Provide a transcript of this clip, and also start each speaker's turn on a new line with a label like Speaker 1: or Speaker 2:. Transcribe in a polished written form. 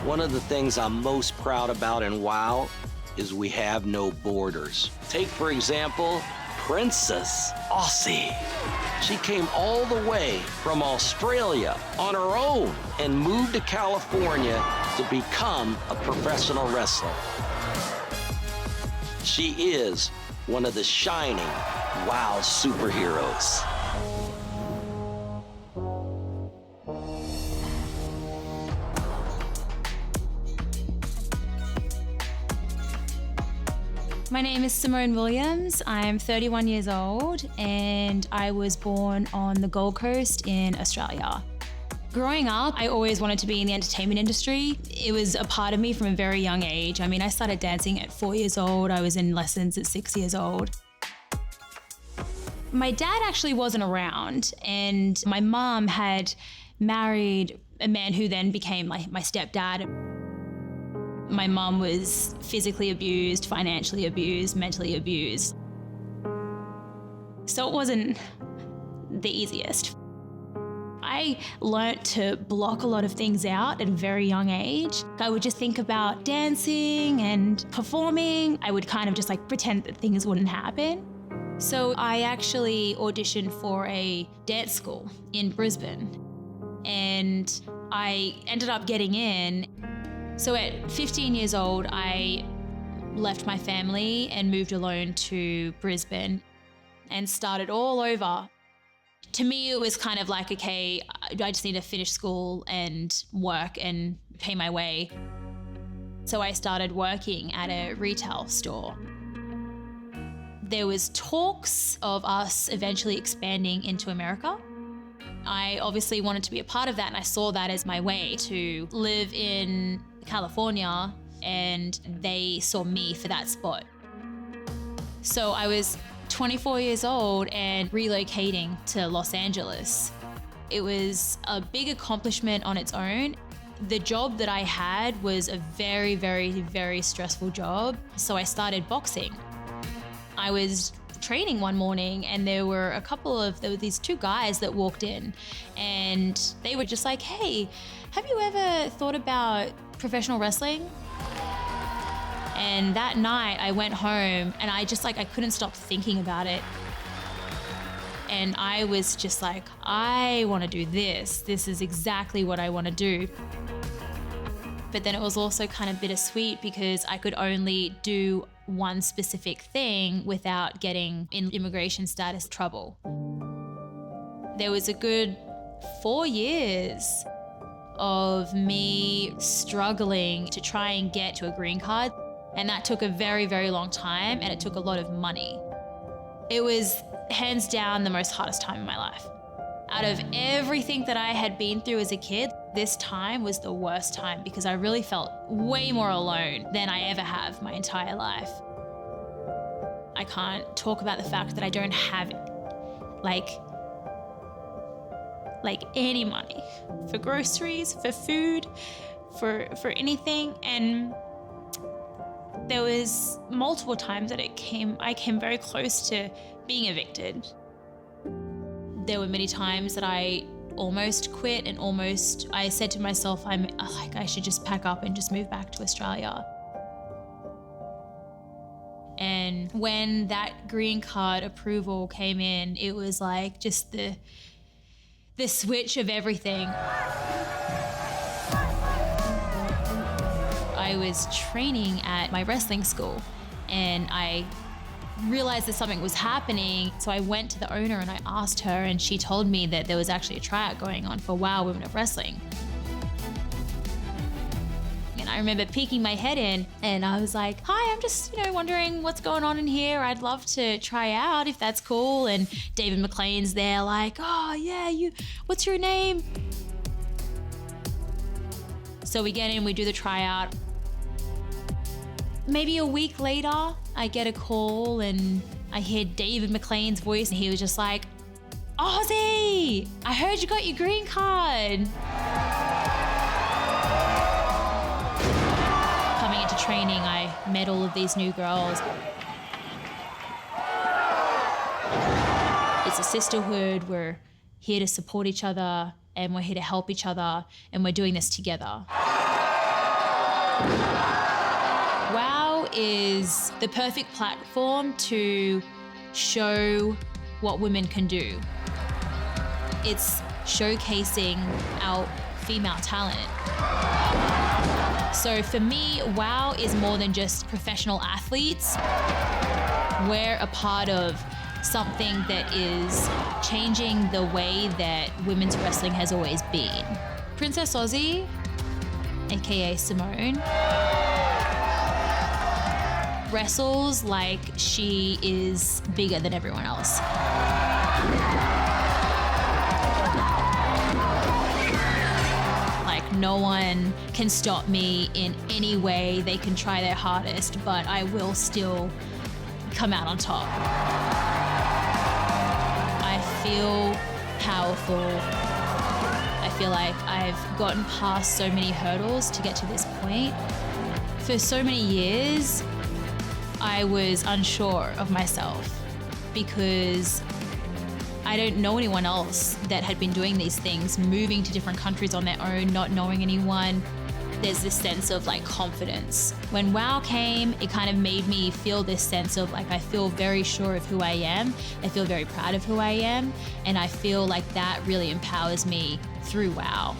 Speaker 1: One of the things I'm most proud about in WOW is we have no borders. Take, for example, Princess Aussie. She came all the way from Australia on her own and moved to California to become a professional wrestler. She is one of the shining WOW superheroes.
Speaker 2: My name is Simone Williams. I'm 31 years old and I was born on the Gold Coast in Australia. Growing up, I always wanted to be in the entertainment industry. It was a part of me from a very young age. I mean, I started dancing at 4 years old. I was in lessons at 6 years old. My dad actually wasn't around, and my mom had married a man who then became my stepdad. My mom was physically abused, financially abused, mentally abused. So it wasn't the easiest. I learnt to block a lot of things out at a very young age. I would just think about dancing and performing. I would kind of just like pretend that things wouldn't happen. So I actually auditioned for a dance school in Brisbane, and I ended up getting in. So at 15 years old, I left my family and moved alone to Brisbane and started all over. To me, it was kind of like, okay, I just need to finish school and work and pay my way. So I started working at a retail store. There was talks of us eventually expanding into America. I obviously wanted to be a part of that, and I saw that as my way to live in California, and they saw me for that spot. So I was 24 years old and relocating to Los Angeles. It was a big accomplishment on its own. The job that I had was a very, very, very stressful job. So I started boxing. I was training one morning and there were these two guys that walked in, and they were just like, "Hey, have you ever thought about professional wrestling?" And that night I went home and I couldn't stop thinking about it. And I was just like, I want to do this. This is exactly what I want to do. But then it was also kind of bittersweet because I could only do one specific thing without getting in immigration status trouble. There was a good 4 years of me struggling to try and get to a green card. And that took a very, very long time, and it took a lot of money. It was hands down the most hardest time in my life. Out of everything that I had been through as a kid, this time was the worst time because I really felt way more alone than I ever have my entire life. I can't talk about the fact that I don't have like any money for groceries, for food, for anything. And there was multiple times that I came very close to being evicted. There were many times that I almost quit and I said to myself, I should just pack up and just move back to Australia. And when that green card approval came in, it was like just the switch of everything. I was training at my wrestling school and I realized that something was happening. So I went to the owner and I asked her, and she told me that there was actually a tryout going on for WOW Women of Wrestling. And I remember peeking my head in and I was like, "Hi, I'm just, wondering what's going on in here. I'd love to try out if that's cool." And David McLean's there like, "Oh yeah, what's your name?" So we get in, we do the tryout. Maybe a week later, I get a call and I hear David McLean's voice, and he was just like, "Aussie, I heard you got your green card." Coming into training, I met all of these new girls. It's a sisterhood. We're here to support each other and we're here to help each other, and we're doing this together. WOW is the perfect platform to show what women can do. It's showcasing our female talent. So for me, WOW is more than just professional athletes. We're a part of something that is changing the way that women's wrestling has always been. Princess Aussie, aka Simone, wrestles like she is bigger than everyone else. Like, no one can stop me in any way. They can try their hardest, but I will still come out on top. I feel powerful. I feel like I've gotten past so many hurdles to get to this point. For so many years, I was unsure of myself because I don't know anyone else that had been doing these things, moving to different countries on their own, not knowing anyone. There's this sense of like confidence. When WOW came, it kind of made me feel this sense of like, I feel very sure of who I am. I feel very proud of who I am. And I feel like that really empowers me through WOW.